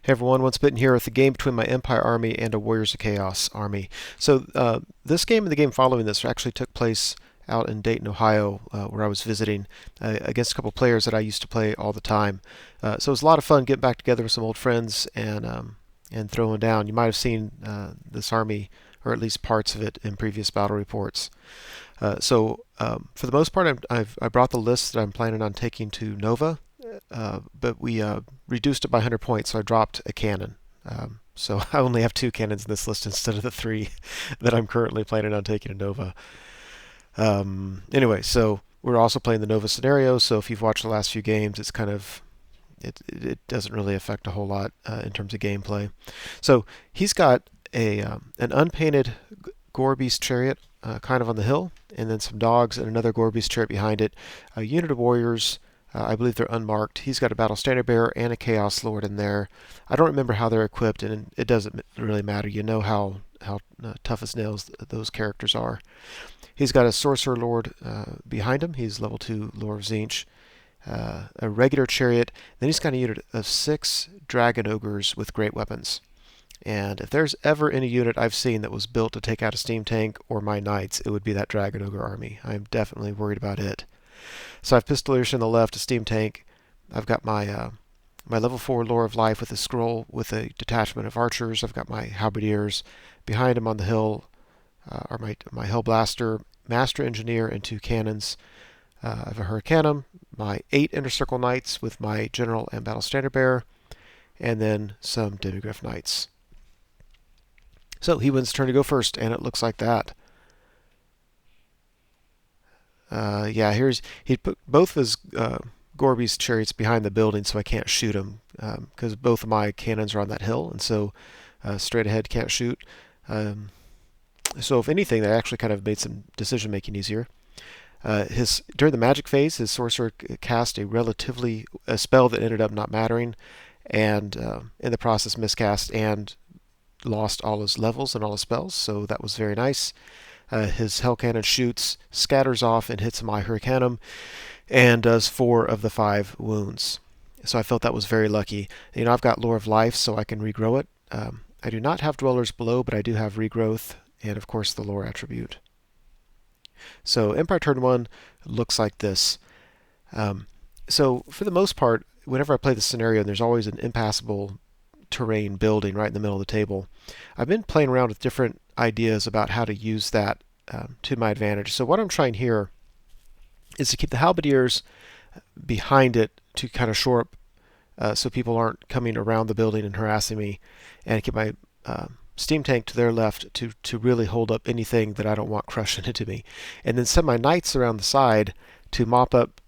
Hey everyone, Once Bitten here with a game between my Empire army and a Warriors of Chaos army. This game and the game following this actually took place out in Dayton, Ohio, where I was visiting against a couple players that I used to play all the time. So it was a lot of fun getting back together with some old friends and throwing down. You might have seen this army, or at least parts of it, in previous battle reports. For the most part, I brought the list that I'm planning on taking to Nova, but we reduced it by 100 points, so I dropped a cannon. So I only have two cannons in this list instead of the three that I'm currently planning on taking to Nova. Anyway, so we're also playing the Nova scenario, so if you've watched the last few games, it's kind of it doesn't really affect a whole lot in terms of gameplay. So he's got an unpainted Gore-Beast chariot kind of on the hill, and then some dogs and another Gore-Beast chariot behind it. A unit of warriors. I believe they're unmarked. He's got a Battle Standard Bearer and a Chaos Lord in there. I don't remember how they're equipped, and it doesn't really matter. You know how tough as nails those characters are. He's got a Sorcerer Lord behind him. He's level 2 Lord of Tzeentch. A regular chariot. Then he's got a unit of 6 Dragon Ogres with great weapons. And if there's ever any unit I've seen that was built to take out a steam tank or my knights, it would be that Dragon Ogre army. I'm definitely worried about it. So I have Pistoliers on the left, a steam tank. I've got my level 4 Lore of Life with a scroll with a detachment of archers. I've got my Halberdiers. Behind him on the hill are my Hellblaster, Master Engineer, and 2 cannons. I have a Hurricanum, my 8 Inner Circle Knights with my General and Battle Standard Bearer, and then some Demigryph Knights. So he wins turn to go first, and it looks like that. Yeah, he put both of his Gore-Beast chariots behind the building, so I can't shoot him because both of my cannons are on that hill, and so straight ahead can't shoot. So if anything, that actually kind of made some decision making easier. During the magic phase, his sorcerer cast a spell that ended up not mattering, and in the process miscast and lost all his levels and all his spells. So that was very nice. His Hell Cannon shoots, scatters off, and hits my Hurricanum, and does 4 of the 5 wounds. So I felt that was very lucky. You know, I've got Lore of Life, so I can regrow it. I do not have Dwellers Below, but I do have Regrowth, and of course the Lore attribute. So Empire Turn 1 looks like this. So for the most part, whenever I play the scenario, there's always an impassable terrain building right in the middle of the table. I've been playing around with different ideas about how to use that to my advantage. So what I'm trying here is to keep the Halberdiers behind it to kind of shore up so people aren't coming around the building and harassing me, and keep my steam tank to their left to really hold up anything that I don't want crushing into me. And then send my knights around the side to mop up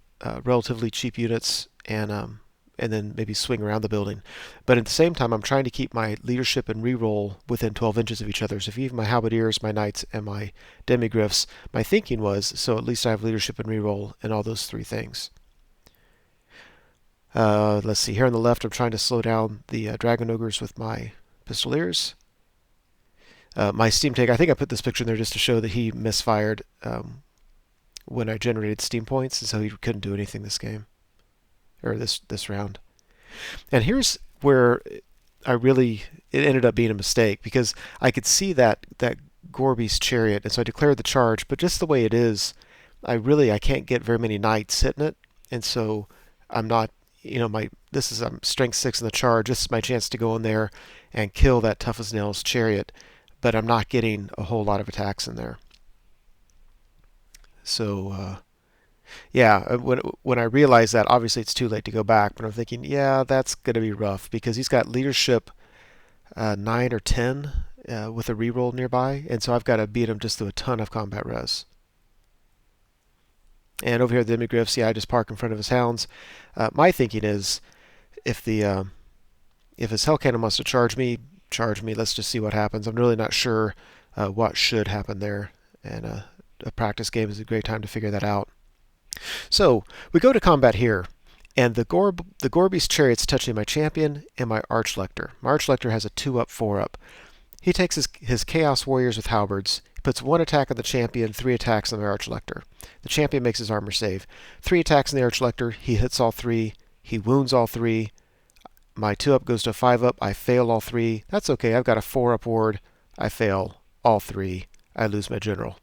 relatively cheap units and then maybe swing around the building. But at the same time, I'm trying to keep my leadership and reroll within 12 inches of each other. So if you have my Halberdiers, my Knights, and my Demigryphs, my thinking was, so at least I have leadership and reroll in all those 3 things. Let's see, here on the left, I'm trying to slow down the Dragon Ogres with my Pistoliers. My Steam Tank, I think I put this picture in there just to show that he misfired when I generated steam points, and so he couldn't do anything this game, or this round. And here's where it ended up being a mistake, because I could see that Gore-Beast chariot, and so I declared the charge, but just the way it is, I can't get very many knights hitting it, and so I'm not, I'm strength 6 in the charge. This is my chance to go in there and kill that tough as nails chariot, but I'm not getting a whole lot of attacks in there. So yeah, when I realized that, obviously it's too late to go back, but I'm thinking, yeah, that's going to be rough, because he's got leadership 9 or 10 with a reroll nearby, and so I've got to beat him just through a ton of combat res. And over here, the Demigryphs, yeah, I just park in front of his hounds. My thinking is, if his Hell Cannon wants to charge me. Let's just see what happens. I'm really not sure what should happen there, and a practice game is a great time to figure that out. So we go to combat here, and the Gore-Beast chariot's touching my champion and my Archlector. My Archlector has a 2-up, 4-up. He takes his Chaos Warriors with halberds. He puts 1 attack on the champion, 3 attacks on the Archlector. The champion makes his armor save. 3 attacks on the Archlector. He hits all 3. He wounds all 3. My 2-up goes to 5-up. I fail all three. That's okay. I've got a 4-up ward. I fail all three. I lose my general.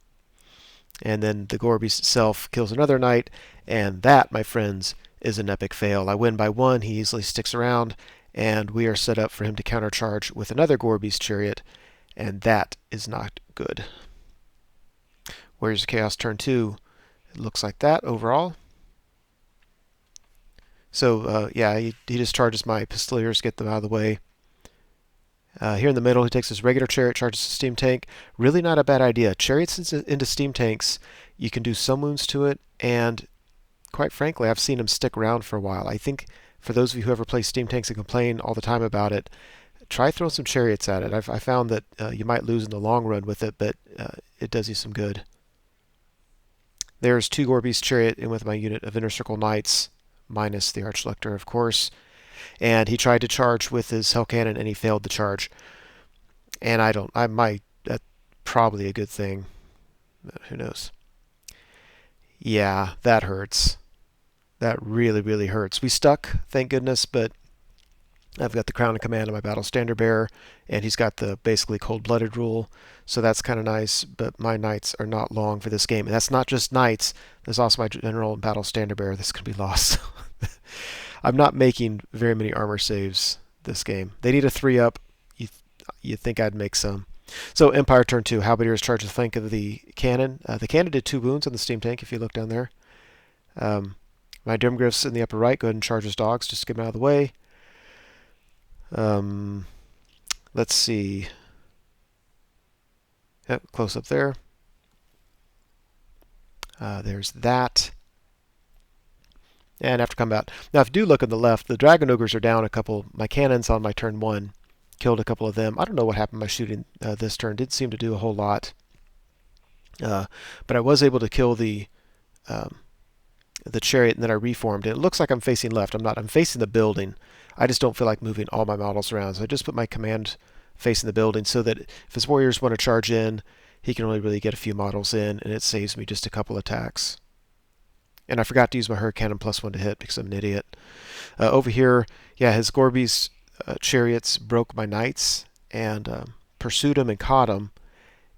And then the Gore Beast itself kills another knight, and that, my friends, is an epic fail. I win by 1. He easily sticks around, and we are set up for him to countercharge with another Gore Beast chariot, and that is not good. Warriors of Chaos turn 2. It looks like that overall. So, yeah, he just charges my Pistoliers, get them out of the way. Here in the middle, he takes his regular chariot, charges the steam tank. Really not a bad idea. Chariots into steam tanks, you can do some wounds to it, and quite frankly, I've seen them stick around for a while. I think for those of you who ever play steam tanks and complain all the time about it, try throwing some chariots at it. I found that you might lose in the long run with it, but it does you some good. There's 2 Gore Beast chariot in with my unit of Inner Circle Knights, minus the Archlector, of course. And he tried to charge with his Hell Cannon, and he failed the charge. And that's probably a good thing. Who knows? Yeah, that hurts. That really, really hurts. We stuck, thank goodness, but I've got the Crown of Command on my Battle Standard Bearer, and he's got the basically cold-blooded rule, so that's kind of nice, but my knights are not long for this game. And that's not just knights, there's also my General and Battle Standard Bearer. This could be lost. I'm not making very many armor saves this game. They need a 3-up. You'd think I'd make some. So Empire turn 2. Halberdiers charge the flank of the cannon. The cannon did 2 wounds on the steam tank, if you look down there. My Dimgriffs in the upper right, go ahead and charge his dogs, just to get them out of the way. Let's see. Yep, close up there. There's that. And after combat. Now, if you do look on the left, the Dragon Ogres are down a couple. My cannons on my turn 1 killed a couple of them. I don't know what happened by shooting this turn. Didn't seem to do a whole lot. But I was able to kill the chariot, and then I reformed. And it looks like I'm facing left. I'm not. I'm facing the building. I just don't feel like moving all my models around. So I just put my command facing the building so that if his warriors want to charge in, he can only really get a few models in, and it saves me just a couple attacks. And I forgot to use my Hurricane +1 to hit because I'm an idiot. Over here, yeah, his Gore Beast chariots broke my knights and pursued him and caught him.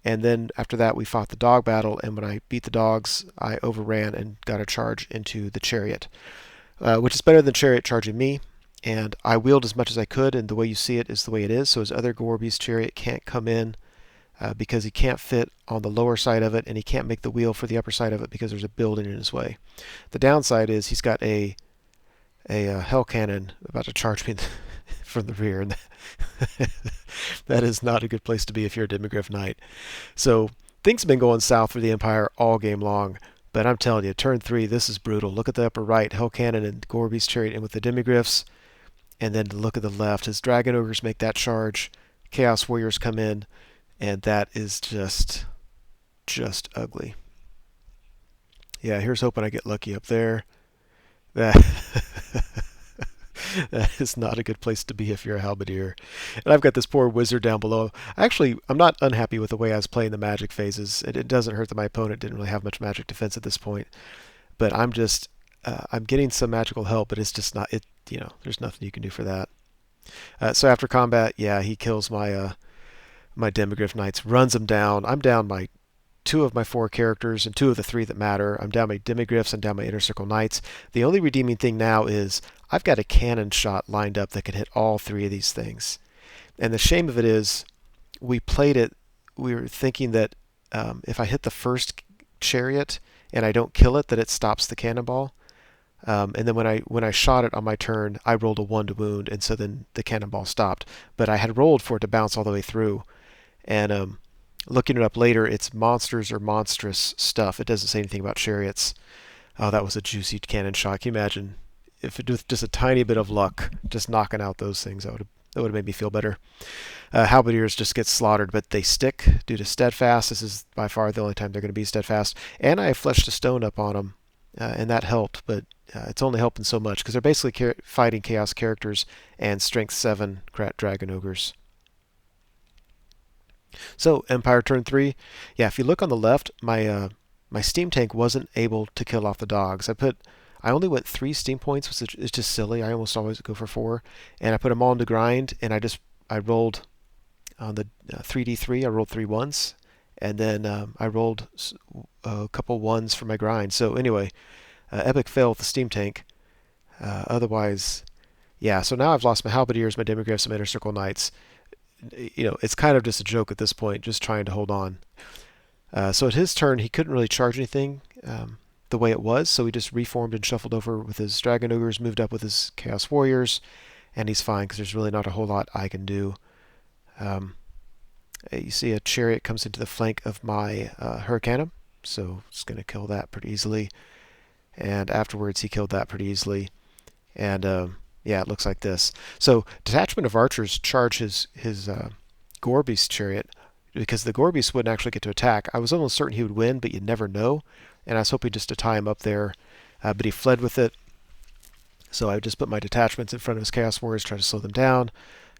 And then after that, we fought the dog battle. And when I beat the dogs, I overran and got a charge into the chariot, which is better than chariot charging me. And I wheeled as much as I could, and the way you see it is the way it is. So his other Gore Beast chariot can't come in because he can't fit on the lower side of it, and he can't make the wheel for the upper side of it because there's a building in his way. The downside is he's got a Hell Cannon about to charge me from the rear, and that is not a good place to be if you're a Demigriff Knight. So things have been going south for the Empire all game long, but I'm telling you, turn 3, this is brutal. Look at the upper right, Hell Cannon and Gore Beast chariot in with the Demigriffs, and then look at the left. His Dragon Ogres make that charge, Chaos Warriors come in, and that is just ugly. Yeah, here's hoping I get lucky up there. That that is not a good place to be if you're a halberdier. And I've got this poor wizard down below. Actually, I'm not unhappy with the way I was playing the magic phases. It doesn't hurt that my opponent didn't really have much magic defense at this point. But I'm just I'm getting some magical help, but it's just not it. There's nothing you can do for that. So after combat, yeah, he kills my my Demigriff Knights, runs them down. I'm down my 2 of my 4 characters and 2 of the 3 that matter. I'm down my Demigriffs and down my Inner Circle Knights. The only redeeming thing now is I've got a cannon shot lined up that can hit all 3 of these things. And the shame of it is we played it, we were thinking that if I hit the first chariot and I don't kill it, that it stops the cannonball. And then when I shot it on my turn, I rolled a 1 to wound, and so then the cannonball stopped. But I had rolled for it to bounce all the way through. And looking it up later, it's monsters or monstrous stuff. It doesn't say anything about chariots. Oh, that was a juicy cannon shot. Can you imagine if it was just a tiny bit of luck, just knocking out those things? That would have made me feel better. Halberdiers just get slaughtered, but they stick due to steadfast. This is by far the only time they're going to be steadfast. And I fleshed a stone up on them, and that helped, but it's only helping so much because they're basically fighting chaos characters and strength 7 dragon ogres. So Empire turn 3, yeah. If you look on the left, my steam tank wasn't able to kill off the dogs. I only went 3 steam points, which is just silly. I almost always go for 4, and I put them all into grind, and I rolled on the 3d3. I rolled 3 1s, and then I rolled a couple 1s for my grind. So anyway, epic fail with the steam tank. Otherwise, yeah. So now I've lost my halberdiers, my demigryphs, and my inner circle knights. It's kind of just a joke at this point, just trying to hold on. So at his turn, he couldn't really charge anything the way it was, so he just reformed and shuffled over with his Dragon Ogres, moved up with his Chaos Warriors, and he's fine because there's really not a whole lot I can do. Um, you see a Chariot comes into the flank of my Hurricanum, so it's going to kill that pretty easily. And afterwards, he killed that pretty easily. And yeah, it looks like this. So detachment of archers charge his Gorby's Chariot because the Gorby's wouldn't actually get to attack. I was almost certain he would win, but you never know. And I was hoping just to tie him up there, but he fled with it. So I just put my detachments in front of his Chaos Warriors, try to slow them down,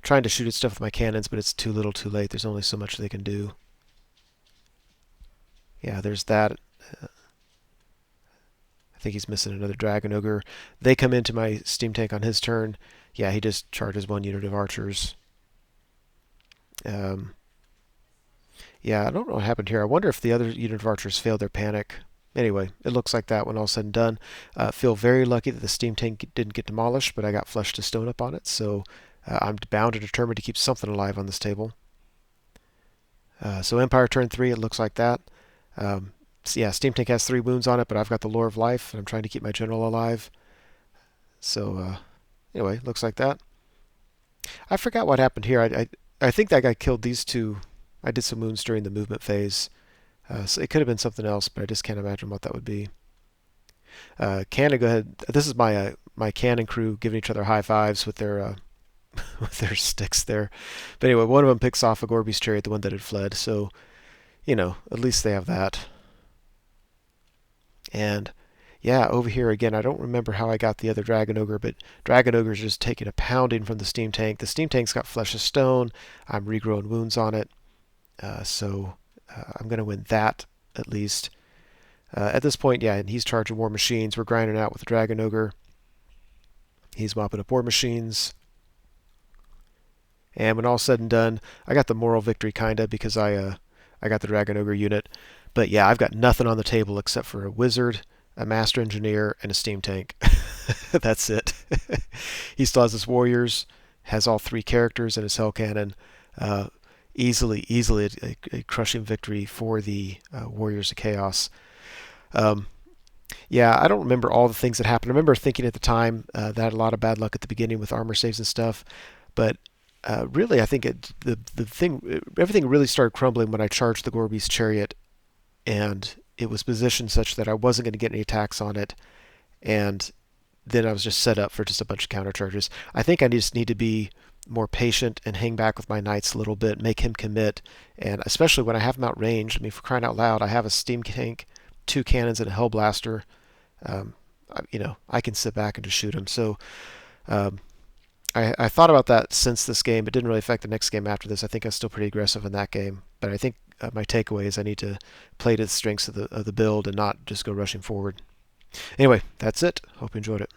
trying to shoot at stuff with my cannons, but it's too little too late. There's only so much they can do. Yeah, there's that. I think he's missing another Dragon Ogre. They come into my Steam Tank on his turn. Yeah, he just charges 1 unit of archers. Um, yeah, I don't know what happened here. I wonder if the other unit of archers failed their panic. Anyway, it looks like that when all said and done. Feel very lucky that the steam tank didn't get demolished, but I got flesh to stone up on it, so I'm bound and determined to keep something alive on this table. So Empire turn 3, it looks like that. So yeah, steam tank has 3 wounds on it, but I've got the Lore of Life, and I'm trying to keep my general alive. So anyway, looks like that. I forgot what happened here. I think that guy killed these two. I did some wounds during the movement phase. So it could have been something else, but I just can't imagine what that would be. Cannon, go ahead. This is my cannon crew giving each other high fives with their with their sticks there. But anyway, one of them picks off a Gorby's Chariot, the one that had fled. So at least they have that. And yeah, over here again, I don't remember how I got the other Dragon Ogre, but Dragon Ogre's just taking a pounding from the Steam Tank. The Steam Tank's got Flesh of Stone. I'm regrowing wounds on it. So I'm going to win that at least. At this point, yeah, and he's charging War Machines. We're grinding out with the Dragon Ogre. He's mopping up War Machines. And when all's said and done, I got the moral victory kinda because I got the Dragon Ogre unit. But yeah, I've got nothing on the table except for a Wizard, a Master Engineer, and a Steam Tank. That's it. He still has his Warriors, has all 3 characters in his Hell Cannon. Easily a crushing victory for the Warriors of Chaos. Yeah, I don't remember all the things that happened. I remember thinking at the time that I had a lot of bad luck at the beginning with armor saves and stuff, but really, I think everything really started crumbling when I charged the Gorby's Chariot, and it was positioned such that I wasn't going to get any attacks on it, and then I was just set up for just a bunch of counter charges. I think I just need to be more patient and hang back with my knights a little bit, make him commit, and especially when I have him outranged. I mean, for crying out loud, I have a steam tank, 2 cannons, and a hellblaster. I can sit back and just shoot him. So I thought about that since this game. It didn't really affect the next game after this. I think I was still pretty aggressive in that game, but I think my takeaway is I need to play to the strengths of the build and not just go rushing forward. Anyway, that's it. Hope you enjoyed it.